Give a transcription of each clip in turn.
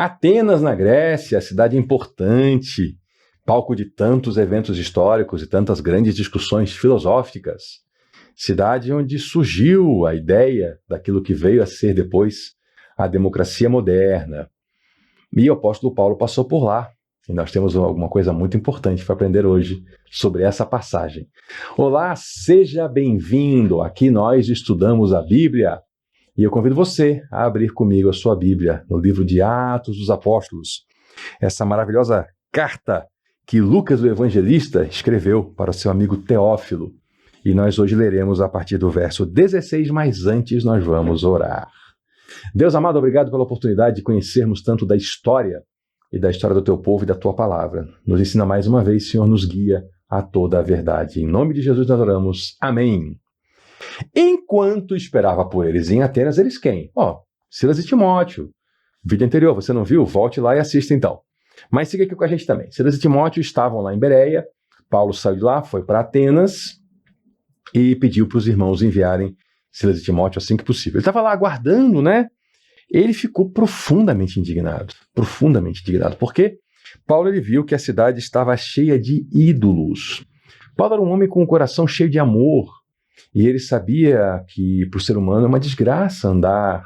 Atenas, na Grécia, cidade importante, palco de tantos eventos históricos e tantas grandes discussões filosóficas. Cidade onde surgiu a ideia daquilo que veio a ser depois a democracia moderna. E o apóstolo Paulo passou por lá. E nós temos alguma coisa muito importante para aprender hoje sobre essa passagem. Olá, seja bem-vindo! Aqui nós estudamos a Bíblia. E eu convido você a abrir comigo a sua Bíblia no livro de Atos dos Apóstolos. Essa maravilhosa carta que Lucas, o evangelista, escreveu para o seu amigo Teófilo. E nós hoje leremos a partir do verso 16, mas antes nós vamos orar. Deus amado, obrigado pela oportunidade de conhecermos tanto da história e da história do teu povo e da tua palavra. Nos ensina mais uma vez, Senhor, nos guia a toda a verdade. Em nome de Jesus nós oramos. Amém. Enquanto esperava por eles em Atenas, eles quem? Silas e Timóteo. Vídeo anterior, você não viu? Volte lá e assista então. Mas siga aqui com a gente também. Silas e Timóteo estavam lá em Bereia. Paulo saiu de lá, foi para Atenas e pediu para os irmãos enviarem Silas e Timóteo assim que possível. Ele estava lá aguardando, né? Ele ficou profundamente indignado, porque Paulo ele viu que a cidade estava cheia de ídolos. Paulo era um homem com um coração cheio de amor, e ele sabia que para o ser humano é uma desgraça andar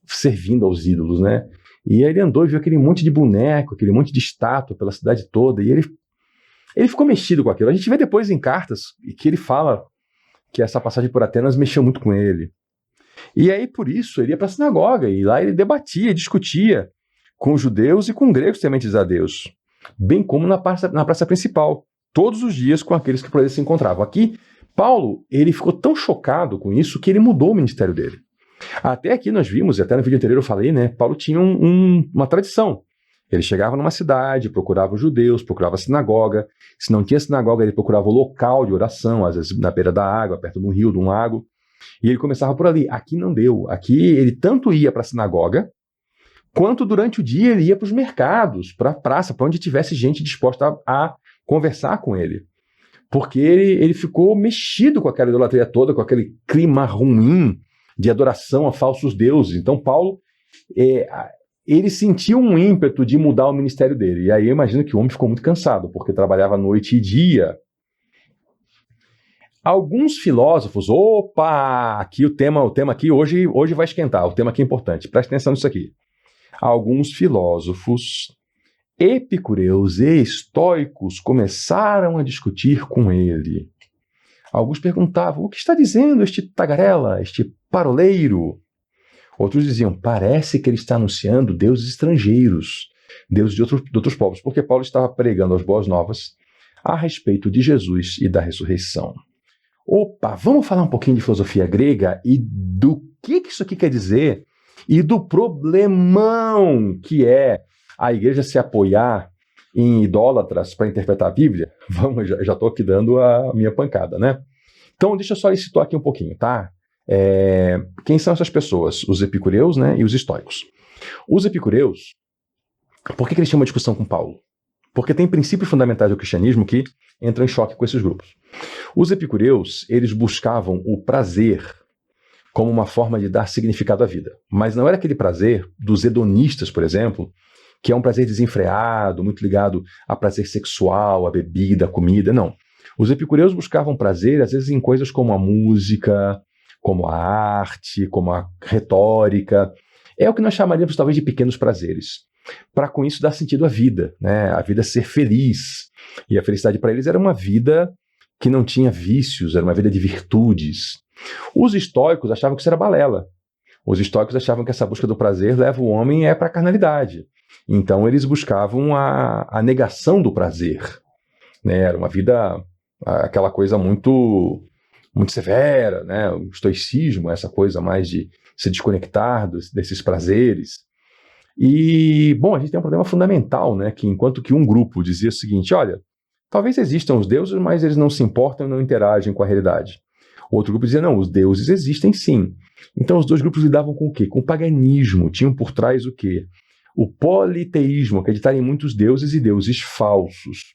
servindo aos ídolos, né? E aí ele andou e viu aquele monte de boneco, aquele monte de estátua pela cidade toda, e ele ficou mexido com aquilo. A gente vê depois em cartas que ele fala que essa passagem por Atenas mexeu muito com ele. E aí, por isso, ele ia para a sinagoga, e lá ele debatia, discutia com judeus e com gregos tementes a Deus, bem como na praça principal, todos os dias com aqueles que por ali se encontravam. Aqui, Paulo, ele ficou tão chocado com isso que ele mudou o ministério dele. Até aqui nós vimos, e até no vídeo anterior eu falei, né, Paulo tinha uma tradição. Ele chegava numa cidade, procurava os judeus, procurava a sinagoga. Se não tinha sinagoga, ele procurava o local de oração, às vezes na beira da água, perto de um rio, de um lago. E ele começava por ali. Aqui não deu. Aqui ele tanto ia para a sinagoga, quanto durante o dia ele ia para os mercados, para a praça, para onde tivesse gente disposta a conversar com ele. Porque ele ficou mexido com aquela idolatria toda, com aquele clima ruim de adoração a falsos deuses. Então Paulo, ele sentiu um ímpeto de mudar o ministério dele. E aí eu imagino que o homem ficou muito cansado, porque trabalhava noite e dia. Alguns filósofos, aqui o tema aqui hoje vai esquentar, o tema aqui é importante, presta atenção nisso aqui. Alguns filósofos epicureus e estoicos começaram a discutir com ele. Alguns perguntavam, o que está dizendo este tagarela, este paroleiro? Outros diziam, parece que ele está anunciando deuses estrangeiros, deuses de outros povos, porque Paulo estava pregando as boas novas a respeito de Jesus e da ressurreição. Vamos falar um pouquinho de filosofia grega e do que isso aqui quer dizer e do problemão que é a igreja se apoiar em idólatras para interpretar a Bíblia? Vamos, já estou aqui dando a minha pancada, né? Então, deixa eu só situar aqui um pouquinho, tá? Quem são essas pessoas? Os epicureus, né, e os estoicos. Os epicureus, por que eles tinham uma discussão com Paulo? Porque tem princípios fundamentais do cristianismo que entram em choque com esses grupos. Os epicureus, eles buscavam o prazer como uma forma de dar significado à vida. Mas não era aquele prazer dos hedonistas, por exemplo, que é um prazer desenfreado, muito ligado a prazer sexual, a bebida, a comida. Não. Os epicureus buscavam prazer, às vezes, em coisas como a música, como a arte, como a retórica. É o que nós chamaríamos, talvez, de pequenos prazeres. Para com isso dar sentido à vida, né? A vida ser feliz. E a felicidade para eles era uma vida que não tinha vícios, era uma vida de virtudes. Os estoicos achavam que isso era balela. Os estoicos achavam que essa busca do prazer leva o homem para a carnalidade. Então eles buscavam a negação do prazer, né? Era uma vida, aquela coisa muito severa, né? O estoicismo, essa coisa mais de se desconectar desses prazeres. E, bom, a gente tem um problema fundamental, né? Que enquanto que um grupo dizia o seguinte, olha, talvez existam os deuses, mas eles não se importam e não interagem com a realidade. Outro grupo dizia, não, os deuses existem sim. Então os dois grupos lidavam com o quê? Com o paganismo. Tinham por trás o quê? O politeísmo, acreditar em muitos deuses e deuses falsos.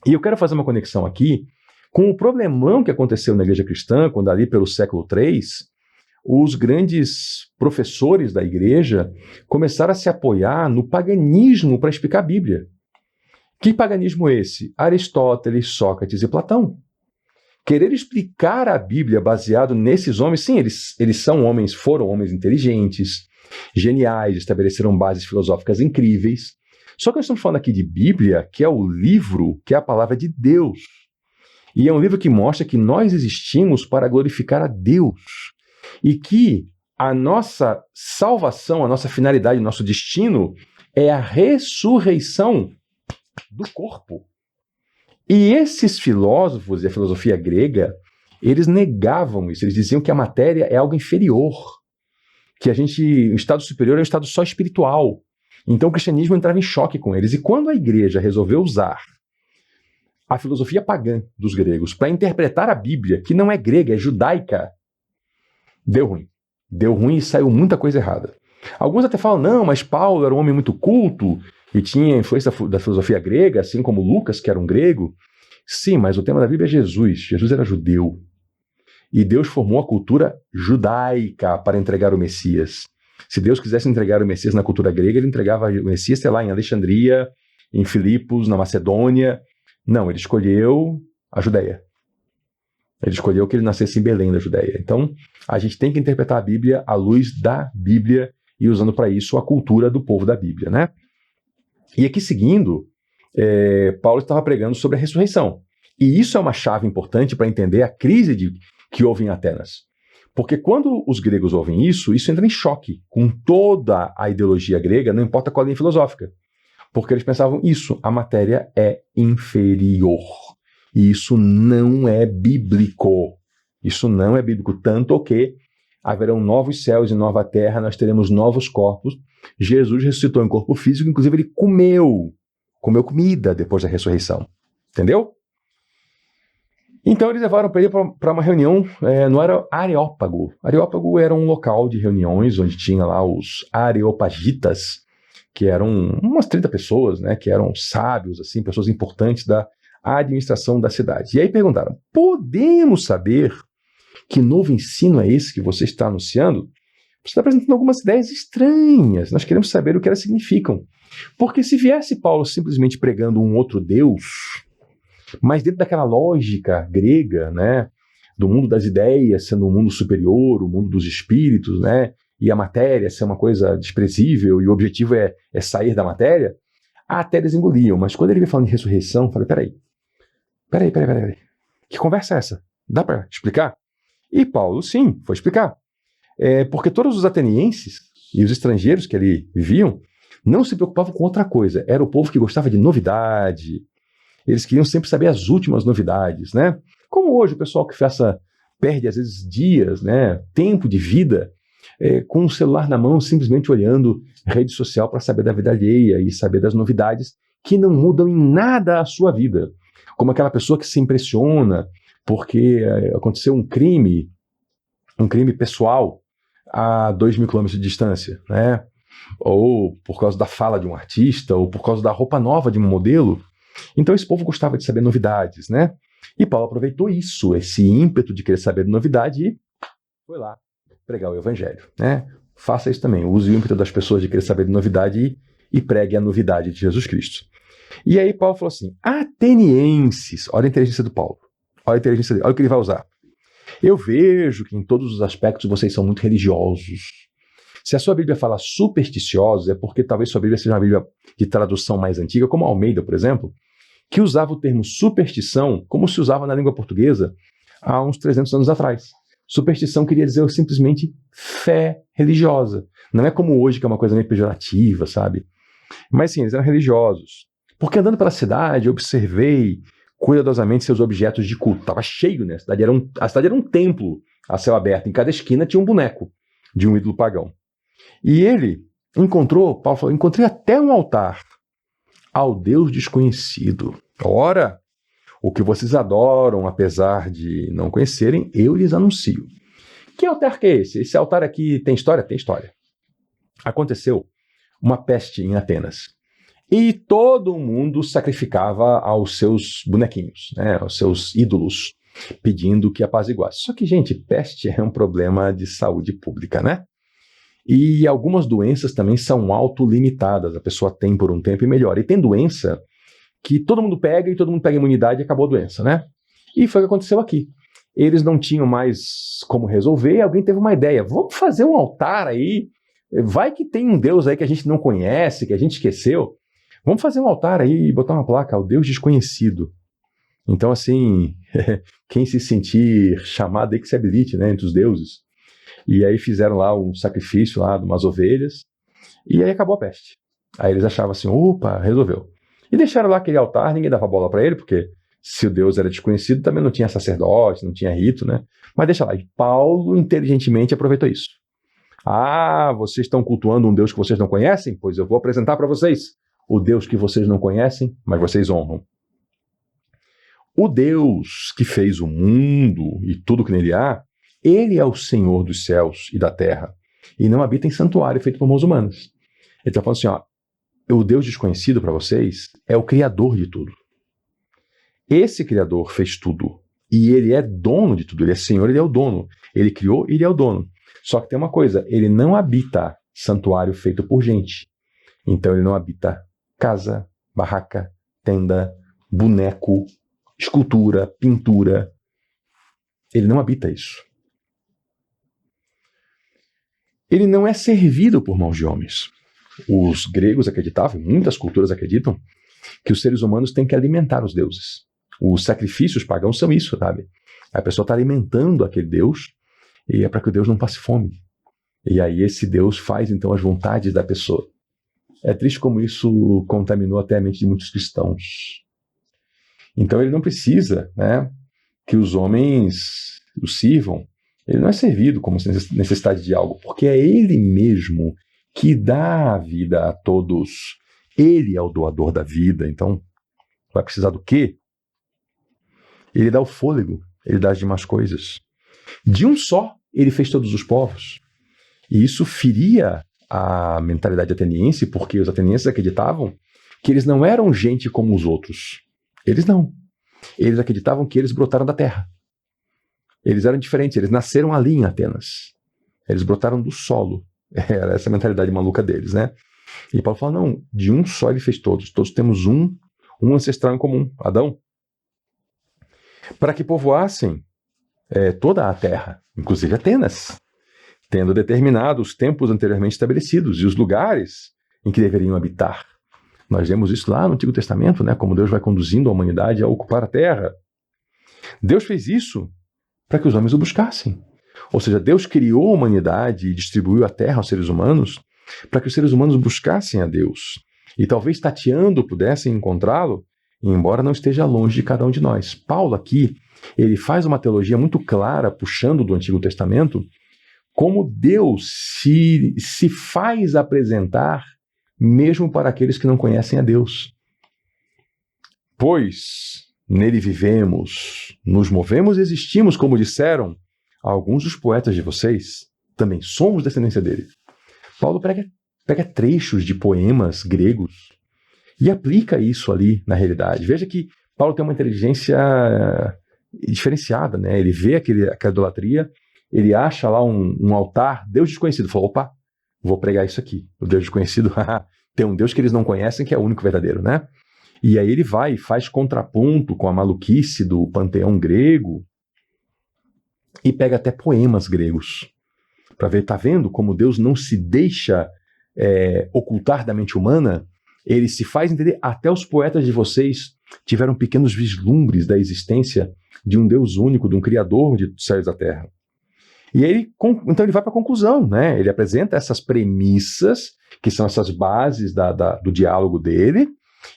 E eu quero fazer uma conexão aqui com o problemão que aconteceu na igreja cristã, quando ali pelo século III, os grandes professores da igreja começaram a se apoiar no paganismo para explicar a Bíblia. Que paganismo é esse? Aristóteles, Sócrates e Platão. Querer explicar a Bíblia baseado nesses homens, sim, eles são homens, foram homens inteligentes, geniais, estabeleceram bases filosóficas incríveis. Só que nós estamos falando aqui de Bíblia, que é o livro, que é a palavra de Deus. E é um livro que mostra que nós existimos para glorificar a Deus. E que a nossa salvação, a nossa finalidade, o nosso destino é a ressurreição do corpo. E esses filósofos e a filosofia grega, eles negavam isso. Eles diziam que a matéria é algo inferior. Que o estado superior é um estado só espiritual. Então o cristianismo entrava em choque com eles. E quando a igreja resolveu usar a filosofia pagã dos gregos para interpretar a Bíblia, que não é grega, é judaica, deu ruim. Deu ruim e saiu muita coisa errada. Alguns até falam, não, mas Paulo era um homem muito culto e tinha influência da filosofia grega, assim como Lucas, que era um grego. Sim, mas o tema da Bíblia é Jesus. Jesus era judeu. E Deus formou a cultura judaica para entregar o Messias. Se Deus quisesse entregar o Messias na cultura grega, ele entregava o Messias, sei lá, em Alexandria, em Filipos, na Macedônia. Não, ele escolheu a Judéia. Ele escolheu que ele nascesse em Belém, da Judéia. Então, a gente tem que interpretar a Bíblia à luz da Bíblia e usando para isso a cultura do povo da Bíblia, né? E aqui seguindo, Paulo estava pregando sobre a ressurreição. E isso é uma chave importante para entender a crise que houve em Atenas. Porque quando os gregos ouvem isso entra em choque com toda a ideologia grega, não importa qual linha filosófica. Porque eles pensavam isso, a matéria é inferior. E isso não é bíblico. Isso não é bíblico. Tanto que haverão novos céus e nova terra, nós teremos novos corpos. Jesus ressuscitou em corpo físico, inclusive ele comeu comida depois da ressurreição. Entendeu? Então eles levaram para ele para uma reunião no Areópago. Areópago era um local de reuniões onde tinha lá os areopagitas, que eram umas 30 pessoas, né, que eram sábios, assim, pessoas importantes da administração da cidade. E aí perguntaram, podemos saber que novo ensino é esse que você está anunciando? Você está apresentando algumas ideias estranhas, nós queremos saber o que elas significam. Porque se viesse Paulo simplesmente pregando um outro Deus, mas dentro daquela lógica grega, né, do mundo das ideias sendo um mundo superior, o mundo dos espíritos, né, e a matéria ser uma coisa desprezível e o objetivo é sair da matéria, até eles engoliam. Mas quando ele veio falando de ressurreição, eu falei, peraí. Que conversa é essa? Dá para explicar? E Paulo, sim, foi explicar. Porque todos os atenienses e os estrangeiros que ali viviam não se preocupavam com outra coisa. Era o povo que gostava de novidade. Eles queriam sempre saber as últimas novidades, né? Como hoje o pessoal que perde às vezes dias, né, tempo de vida, com o celular na mão, simplesmente olhando rede social para saber da vida alheia e saber das novidades que não mudam em nada a sua vida. Como aquela pessoa que se impressiona porque aconteceu um crime pessoal a 2.000 quilômetros de distância, né? Ou por causa da fala de um artista, ou por causa da roupa nova de um modelo. Então esse povo gostava de saber novidades, né? E Paulo aproveitou isso, esse ímpeto de querer saber de novidade e foi lá pregar o evangelho, né? Faça isso também, use o ímpeto das pessoas de querer saber de novidade e pregue a novidade de Jesus Cristo. E aí Paulo falou assim, atenienses, olha a inteligência do Paulo, olha a inteligência dele, olha o que ele vai usar. Eu vejo que em todos os aspectos vocês são muito religiosos. Se a sua Bíblia fala supersticiosos, é porque talvez sua Bíblia seja uma Bíblia de tradução mais antiga, como a Almeida, por exemplo, que usava o termo superstição como se usava na língua portuguesa há uns 300 anos atrás. Superstição queria dizer simplesmente fé religiosa. Não é como hoje, que é uma coisa meio pejorativa, sabe? Mas sim, eles eram religiosos. Porque andando pela cidade, eu observei cuidadosamente seus objetos de culto. Estava cheio, né? A cidade era um templo a céu aberto. Em cada esquina tinha um boneco de um ídolo pagão. E ele Paulo falou, encontrei até um altar ao Deus desconhecido. Ora, o que vocês adoram, apesar de não conhecerem, eu lhes anuncio. Que altar que é esse? Esse altar aqui tem história? Tem história. Aconteceu uma peste em Atenas. E todo mundo sacrificava aos seus bonequinhos, né, aos seus ídolos. pedindo que apaziguasse. Só que, gente, peste é um problema de saúde pública, né? E algumas doenças também são autolimitadas, a pessoa tem por um tempo e melhora. E tem doença que todo mundo pega e todo mundo pega imunidade e acabou a doença, né? E foi o que aconteceu aqui. Eles não tinham mais como resolver, alguém teve uma ideia, vamos fazer um altar aí, vai que tem um Deus aí que a gente não conhece, que a gente esqueceu, vamos fazer um altar aí e botar uma placa, o Deus desconhecido. Então, assim, quem se sentir chamado aí que se habilite, né, entre os deuses. E aí fizeram lá um sacrifício lá de umas ovelhas, e aí acabou a peste. Aí eles achavam assim, opa, resolveu. E deixaram lá aquele altar, ninguém dava bola para ele, porque se o Deus era desconhecido, também não tinha sacerdote, não tinha rito, né? Mas deixa lá. E Paulo inteligentemente aproveitou isso. Ah, vocês estão cultuando um Deus que vocês não conhecem? Pois eu vou apresentar para vocês o Deus que vocês não conhecem, mas vocês honram. O Deus que fez o mundo e tudo que nele há, ele é o Senhor dos céus e da terra, e não habita em santuário feito por mãos humanas. Ele está falando assim, ó, o Deus desconhecido para vocês é o Criador de tudo. Esse Criador fez tudo, e ele é dono de tudo, ele é Senhor, ele é o dono. Ele criou e ele é o dono. Só que tem uma coisa, ele não habita santuário feito por gente. Então ele não habita casa, barraca, tenda, boneco, escultura, pintura. Ele não habita isso. Ele não é servido por mãos de homens. Os gregos acreditavam, muitas culturas acreditam, que os seres humanos têm que alimentar os deuses. Os sacrifícios pagãos são isso, sabe? A pessoa está alimentando aquele Deus e é para que o Deus não passe fome. E aí esse Deus faz então as vontades da pessoa. É triste como isso contaminou até a mente de muitos cristãos. Então ele não precisa, né, que os homens o sirvam. Ele não é servido como necessidade de algo, porque é ele mesmo que dá a vida a todos. Ele é o doador da vida, então vai precisar do quê? Ele dá o fôlego, ele dá as demais coisas. De um só, ele fez todos os povos. E isso feria a mentalidade ateniense, porque os atenienses acreditavam que eles não eram gente como os outros. Eles não. Eles acreditavam que eles brotaram da terra. Eles eram diferentes, eles nasceram ali em Atenas. Eles brotaram do solo. Era essa a mentalidade maluca deles, né? E Paulo fala, não, de um só ele fez todos. Todos temos um ancestral em comum, Adão. Para que povoassem toda a terra, inclusive Atenas, tendo determinado os tempos anteriormente estabelecidos e os lugares em que deveriam habitar. Nós vemos isso lá no Antigo Testamento, né? Como Deus vai conduzindo a humanidade a ocupar a terra. Deus fez isso para que os homens o buscassem. Ou seja, Deus criou a humanidade e distribuiu a terra aos seres humanos para que os seres humanos buscassem a Deus. E talvez tateando pudessem encontrá-lo, embora não esteja longe de cada um de nós. Paulo aqui, ele faz uma teologia muito clara, puxando do Antigo Testamento, como Deus se faz apresentar mesmo para aqueles que não conhecem a Deus. Pois nele vivemos, nos movemos e existimos, como disseram alguns dos poetas de vocês, também somos descendência dele. Paulo pega trechos de poemas gregos e aplica isso ali na realidade. Veja que Paulo tem uma inteligência diferenciada, né? Ele vê aquela idolatria, ele acha lá um altar, Deus desconhecido, falou, opa, vou pregar isso aqui. O Deus desconhecido, tem um Deus que eles não conhecem, que é o único verdadeiro, né? E aí ele vai e faz contraponto com a maluquice do panteão grego e pega até poemas gregos para ver, tá vendo como Deus não se deixa ocultar da mente humana? Ele se faz entender. Até os poetas de vocês tiveram pequenos vislumbres da existência de um Deus único, de um Criador de céus e da terra. E aí, então ele vai para a conclusão, né? Ele apresenta essas premissas, que são essas bases do diálogo dele,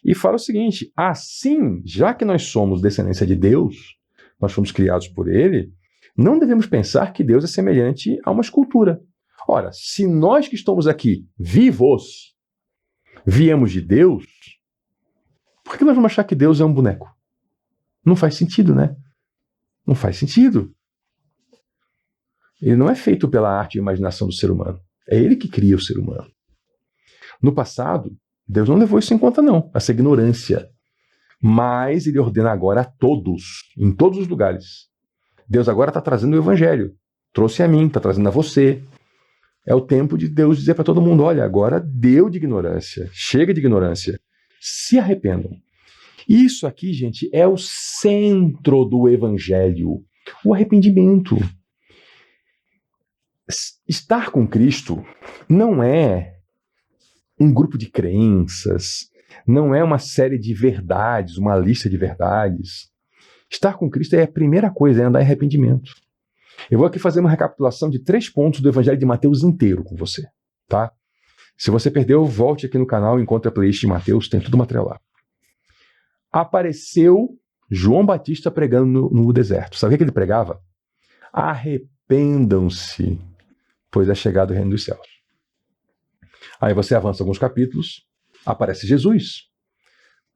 e fala o seguinte, assim, já que nós somos descendência de Deus, nós fomos criados por ele, não devemos pensar que Deus é semelhante a uma escultura. Ora, se nós que estamos aqui, vivos, viemos de Deus, por que nós vamos achar que Deus é um boneco? Não faz sentido, né? Não faz sentido. Ele não é feito pela arte e imaginação do ser humano. É ele que cria o ser humano. No passado, Deus não levou isso em conta, não. Essa ignorância. Mas ele ordena agora a todos, em todos os lugares. Deus agora está trazendo o evangelho. Trouxe a mim, está trazendo a você. É o tempo de Deus dizer para todo mundo, olha, agora deu de ignorância, chega de ignorância, se arrependam. Isso aqui, gente, é o centro do evangelho, o arrependimento. Estar com Cristo não é um grupo de crenças, não é uma série de verdades, uma lista de verdades. Estar com Cristo é a primeira coisa, é andar em arrependimento. Eu vou aqui fazer uma recapitulação de 3 pontos do Evangelho de Mateus inteiro com você, tá? Se você perdeu, volte aqui no canal e encontre a playlist de Mateus, tem tudo material lá. Apareceu João Batista pregando no deserto. Sabe o que ele pregava? Arrependam-se, pois é chegado o reino dos céus. Aí você avança alguns capítulos, aparece Jesus.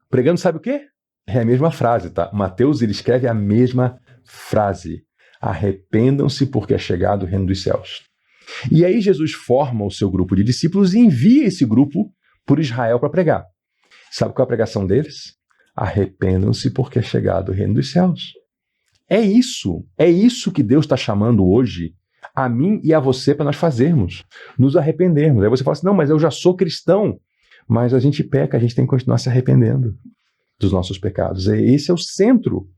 Pregando sabe o quê? É a mesma frase, tá? Mateus, ele escreve a mesma frase. Arrependam-se porque é chegado o reino dos céus. E aí Jesus forma o seu grupo de discípulos e envia esse grupo por Israel para pregar. Sabe qual é a pregação deles? Arrependam-se porque é chegado o reino dos céus. É isso que Deus está chamando hoje a mim e a você para nós fazermos, nos arrependermos. Aí você fala assim, não, mas eu já sou cristão. Mas a gente peca, a gente tem que continuar se arrependendo dos nossos pecados. Esse é o centro.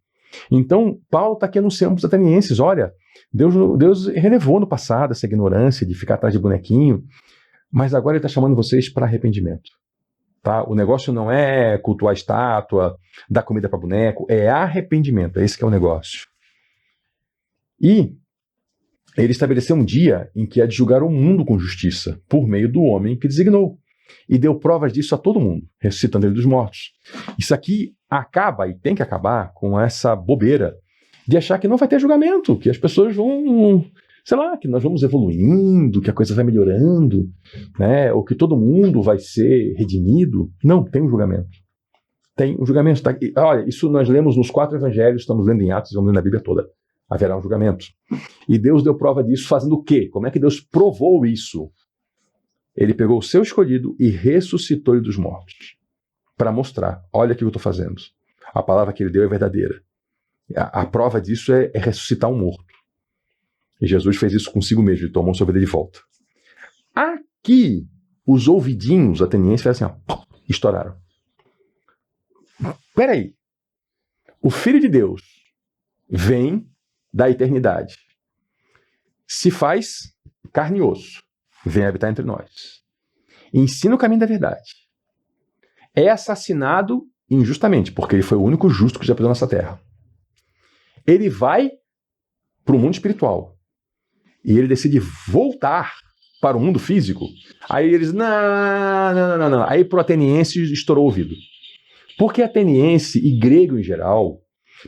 Então, Paulo está aqui anunciando para os atenienses, olha, Deus relevou no passado essa ignorância de ficar atrás de bonequinho, mas agora ele está chamando vocês para arrependimento. Tá? O negócio não é cultuar a estátua, dar comida para boneco, é arrependimento, é esse que é o negócio. E ele estabeleceu um dia em que há de julgar o mundo com justiça, por meio do homem que designou. E deu provas disso a todo mundo, ressuscitando ele dos mortos. Isso aqui acaba, e tem que acabar, com essa bobeira de achar que não vai ter julgamento, que as pessoas vão, sei lá, que nós vamos evoluindo, que a coisa vai melhorando, né? Ou que todo mundo vai ser redimido. Não, tem um julgamento. Tem um julgamento. Tá? E, olha, isso nós lemos nos 4 evangelhos, estamos lendo em Atos, vamos ler na Bíblia toda. Haverá um julgamento. E Deus deu prova disso fazendo o quê? Como é que Deus provou isso? Ele pegou o seu escolhido e ressuscitou ele dos mortos. Para mostrar, olha o que eu estou fazendo. A palavra que ele deu é verdadeira. A prova disso é ressuscitar um morto. E Jesus fez isso consigo mesmo, ele tomou sua vida de volta. Aqui, os ouvidinhos atenienses fizeram assim, ó, estouraram. Peraí. O Filho de Deus vem da eternidade. Se faz carne e osso. Vem habitar entre nós. Ensina o caminho da verdade. É assassinado injustamente, porque ele foi o único justo que já pisou nessa terra. Ele vai para o mundo espiritual. E ele decide voltar para o mundo físico. Aí eles, não. Aí pro ateniense estourou o ouvido. Porque ateniense e grego em geral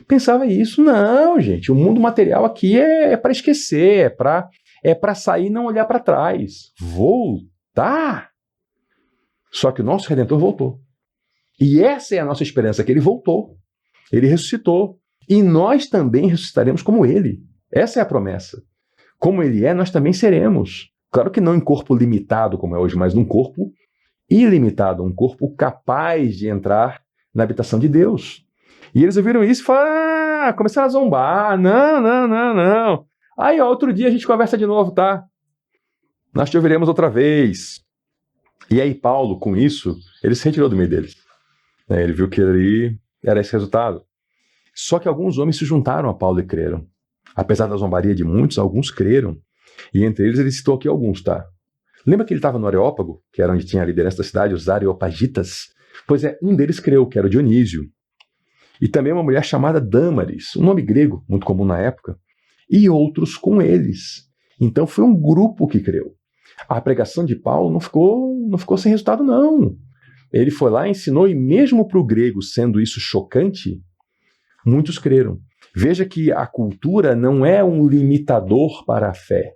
pensava isso. Não, gente, o mundo material aqui é para esquecer, é para sair e não olhar para trás. Voltar. Só que o nosso Redentor voltou. E essa é a nossa esperança, que ele voltou. Ele ressuscitou. E nós também ressuscitaremos como ele. Essa é a promessa. Como ele é, nós também seremos. Claro que não em corpo limitado como é hoje, mas num corpo ilimitado, um corpo capaz de entrar na habitação de Deus. E eles ouviram isso e falaram, começaram a zombar. Não. Aí, ó, outro dia a gente conversa de novo, tá? Nós te ouviremos outra vez. E aí Paulo, com isso, ele se retirou do meio deles. Ele viu que ali era esse resultado. Só que alguns homens se juntaram a Paulo e creram. Apesar da zombaria de muitos, alguns creram. E entre eles ele citou aqui alguns, tá? Lembra que ele estava no Areópago, que era onde tinha a liderança da cidade, os Areopagitas? Pois é, um deles creu, que era o Dionísio. E também uma mulher chamada Dâmaris, um nome grego, muito comum na época. E outros com eles. Então foi um grupo que creu. A pregação de Paulo não ficou sem resultado, não. Ele foi lá, ensinou, e mesmo para o grego, sendo isso chocante, muitos creram. Veja que a cultura não é um limitador para a fé,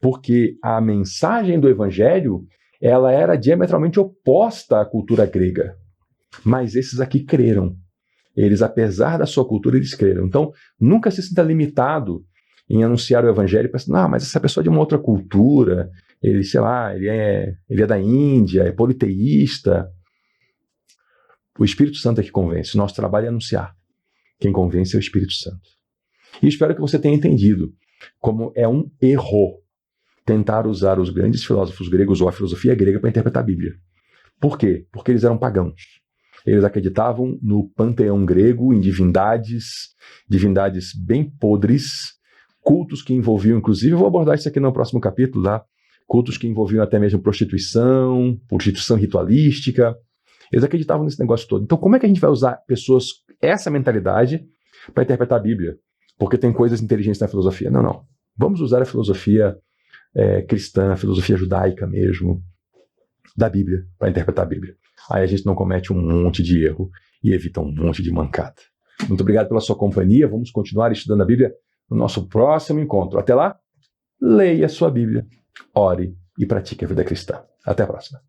porque a mensagem do evangelho ela era diametralmente oposta à cultura grega. Mas esses aqui creram. Eles, apesar da sua cultura, eles creram. Então, nunca se sinta limitado em anunciar o evangelho pensando, mas essa pessoa é de uma outra cultura, ele é da Índia, é politeísta. O Espírito Santo é que convence. Nosso trabalho é anunciar. Quem convence é o Espírito Santo. E espero que você tenha entendido como é um erro tentar usar os grandes filósofos gregos ou a filosofia grega para interpretar a Bíblia. Por quê? Porque eles eram pagãos. Eles acreditavam no panteão grego, em divindades bem podres, cultos que envolviam, inclusive, eu vou abordar isso aqui no próximo capítulo, tá? Cultos que envolviam até mesmo prostituição ritualística. Eles acreditavam nesse negócio todo. Então, como é que a gente vai usar essa mentalidade para interpretar a Bíblia? Porque tem coisas inteligentes na filosofia. Não. Vamos usar a filosofia cristã, a filosofia judaica mesmo, da Bíblia, para interpretar a Bíblia. Aí a gente não comete um monte de erro e evita um monte de mancada. Muito obrigado pela sua companhia. Vamos continuar estudando a Bíblia no nosso próximo encontro. Até lá, leia a sua Bíblia, ore e pratique a vida cristã. Até a próxima.